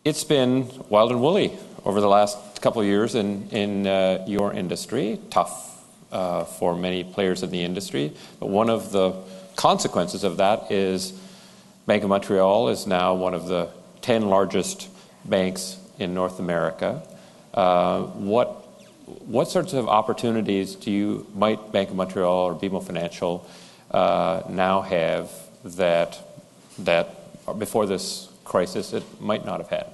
It's been wild and woolly over the last couple of years in your industry. Tough for many players in the industry. But one of the consequences of that is Bank of Montreal is now one of the 10 largest banks in North America. What sorts of opportunities might Bank of Montreal or BMO Financial now have that before this crisis it might not have had?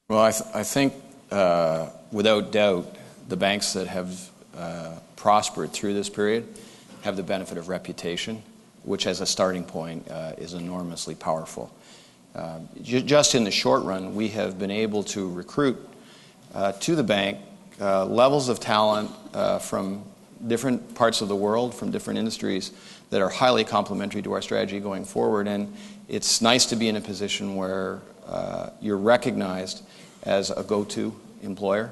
Well, I think without doubt the banks that have prospered through this period have the benefit of reputation, which as a starting point is enormously powerful. Just in the short run, we have been able to recruit to the bank levels of talent from different parts of the world, from different industries that are highly complementary to our strategy going forward. And it's nice to be in a position where you're recognized as a go-to employer.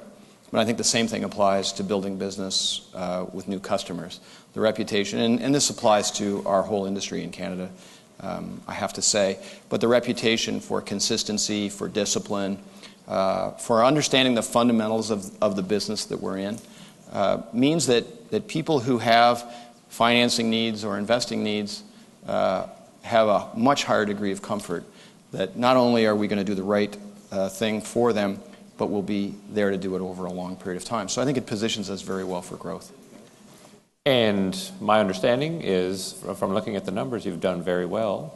But I think the same thing applies to building business with new customers. The reputation, and this applies to our whole industry in Canada, I have to say, but the reputation for consistency, for discipline, for understanding the fundamentals of the business that we're in, means that people who have financing needs or investing needs have a much higher degree of comfort that not only are we going to do the right thing for them, but we'll be there to do it over a long period of time. So I think it positions us very well for growth. And my understanding is, from looking at the numbers, you've done very well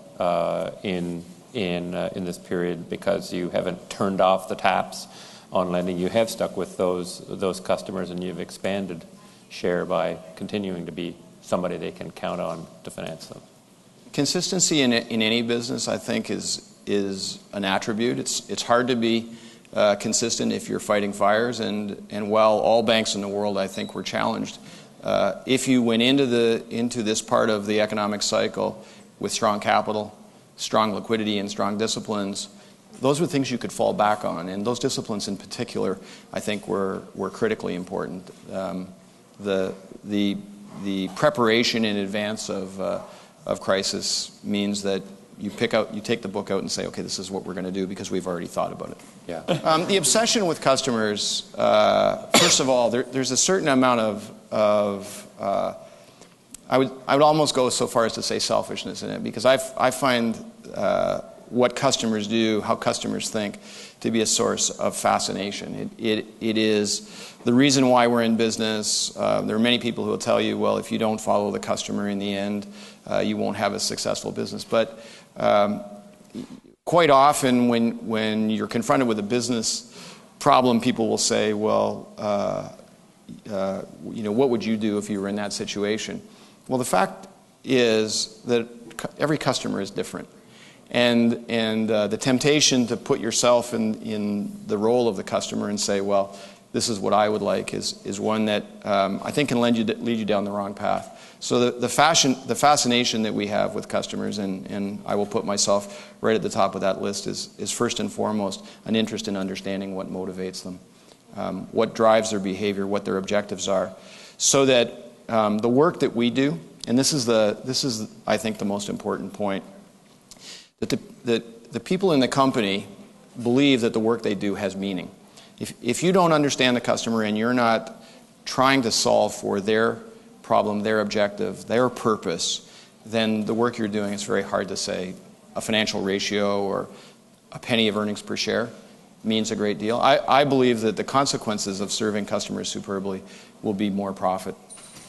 in this period because you haven't turned off the taps on lending. You have stuck with those customers, and you've expanded share by continuing to be somebody they can count on to finance them. Consistency in any business, I think, is an attribute. It's hard to be consistent if you're fighting fires, and while all banks in the world, I think, were challenged, if you went into this part of the economic cycle with strong capital, strong liquidity, and strong disciplines, those were things you could fall back on, and those disciplines in particular, I think, were critically important. The preparation in advance of crisis means that you take the book out and say, okay, this is what we're going to do because we've already thought about it. Yeah. The obsession with customers, first of all, there's a certain amount of I would almost go so far as to say selfishness in it, because I find what customers do, how customers think, to be a source of fascination. It is the reason why we're in business. There are many people who will tell you, well, if you don't follow the customer in the end, you won't have a successful business. But quite often when you're confronted with a business problem, people will say, well, what would you do if you were in that situation? Well, the fact is that every customer is different. And the temptation to put yourself in the role of the customer and say, well, this is what I would like, is one that I think can lead you down the wrong path. So the fascination that we have with customers, and I will put myself right at the top of that list, is first and foremost an interest in understanding what motivates them, what drives their behavior, what their objectives are, so that the work that we do, and this is I think the most important point, that the people in the company believe that the work they do has meaning. If you don't understand the customer and you're not trying to solve for their problem, their objective, their purpose, then the work you're doing is very hard to say. A financial ratio or a penny of earnings per share means a great deal. I believe that the consequences of serving customers superbly will be more profit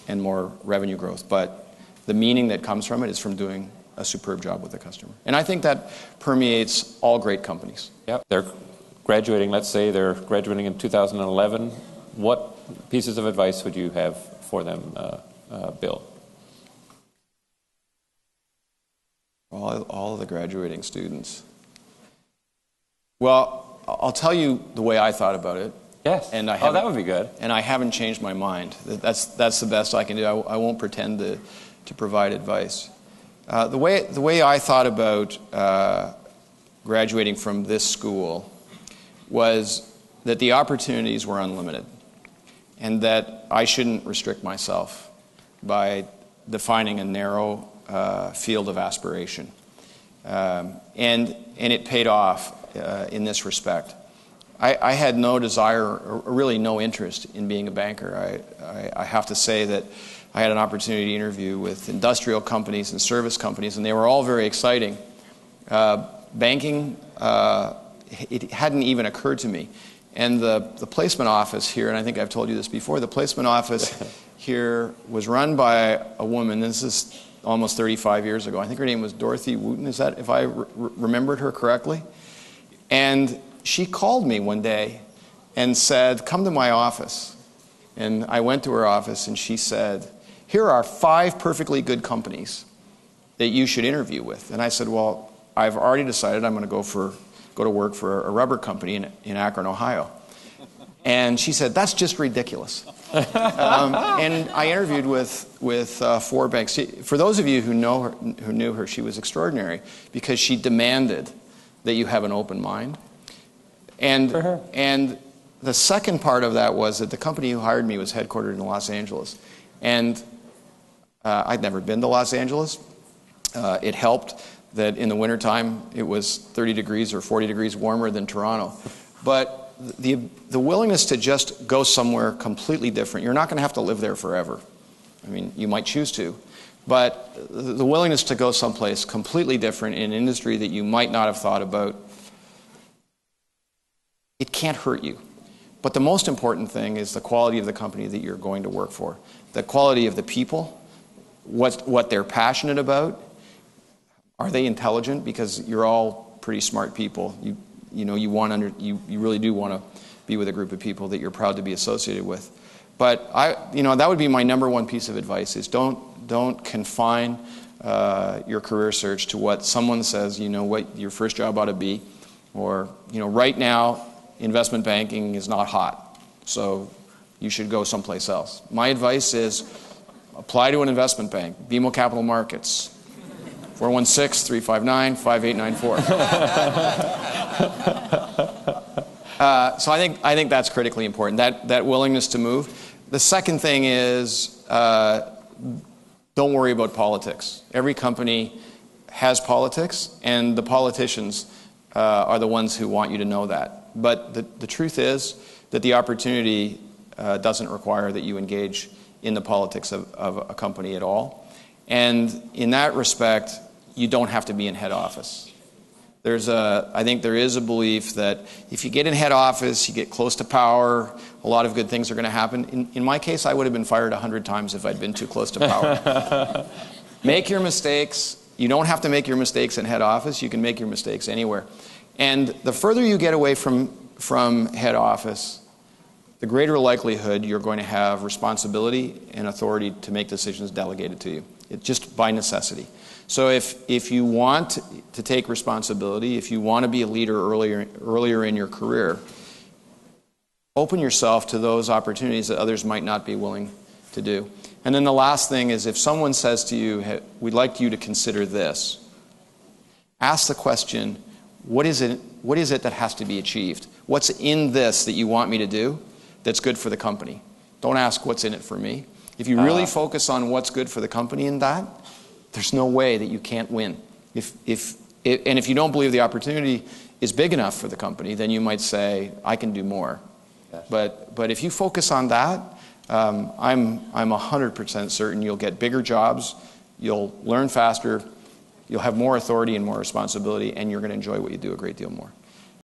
and more revenue growth. But the meaning that comes from it is from doing a superb job with the customer. And I think that permeates all great companies. Yeah, they're graduating, let's say they're graduating in 2011. What pieces of advice would you have for them, Bill? All of the graduating students. Well, I'll tell you the way I thought about it. Yes. And that would be good. And I haven't changed my mind. That's the best I can do. I won't pretend to provide advice. The way I thought about graduating from this school was that the opportunities were unlimited, and that I shouldn't restrict myself by defining a narrow field of aspiration. And it paid off. in this respect. I had no desire, or really no interest in being a banker. I have to say that I had an opportunity to interview with industrial companies and service companies, and they were all very exciting. Banking, it hadn't even occurred to me. And the placement office here, and I think I've told you this before, the placement office here was run by a woman. This is almost 35 years ago. I think her name was Dorothy Wooten, is that, if I remembered her correctly? And she called me one day and said, come to my office. And I went to her office and she said, here are 5 perfectly good companies that you should interview with. And I said, well, I've already decided I'm going to go to work for a rubber company in Akron, Ohio. And she said, that's just ridiculous. And I interviewed with 4 banks. For those of you who knew her, she was extraordinary because she demanded that you have an open mind. And the second part of that was that the company who hired me was headquartered in Los Angeles. And I'd never been to Los Angeles. It helped that in the wintertime it was 30 degrees or 40 degrees warmer than Toronto. But the willingness to just go somewhere completely different, you're not going to have to live there forever. I mean, you might choose to. But the willingness to go someplace completely different in an industry that you might not have thought about, it can't hurt you. But the most important thing is the quality of the company that you're going to work for. The quality of the people, what they're passionate about. Are they intelligent? Because you're all pretty smart people. You really do want to be with a group of people that you're proud to be associated with. But that would be my number one piece of advice: is don't confine your career search to what someone says. What your first job ought to be, or right now investment banking is not hot, so you should go someplace else. My advice is apply to an investment bank, BMO Capital Markets. 416-359-5894. So I think that's critically important, that willingness to move. The second thing is don't worry about politics. Every company has politics, and the politicians are the ones who want you to know that. But the truth is that the opportunity doesn't require that you engage in the politics of a company at all. And in that respect, you don't have to be in head office. I think there is a belief that if you get in head office, you get close to power, a lot of good things are going to happen. In my case, I would have been fired 100 times if I'd been too close to power. Make your mistakes. You don't have to make your mistakes in head office. You can make your mistakes anywhere. And the further you get away from head office, the greater likelihood you're going to have responsibility and authority to make decisions delegated to you. It's just by necessity. So if you want to take responsibility, if you want to be a leader earlier in your career, open yourself to those opportunities that others might not be willing to do. And then the last thing is, if someone says to you, hey, we'd like you to consider this, ask the question, what is it that has to be achieved? What's in this that you want me to do that's good for the company? Don't ask what's in it for me. If you really focus on what's good for the company in that, there's no way that you can't win. If you don't believe the opportunity is big enough for the company, then you might say, I can do more. Yes. But if you focus on that, I'm 100% certain you'll get bigger jobs, you'll learn faster, you'll have more authority and more responsibility, and you're going to enjoy what you do a great deal more.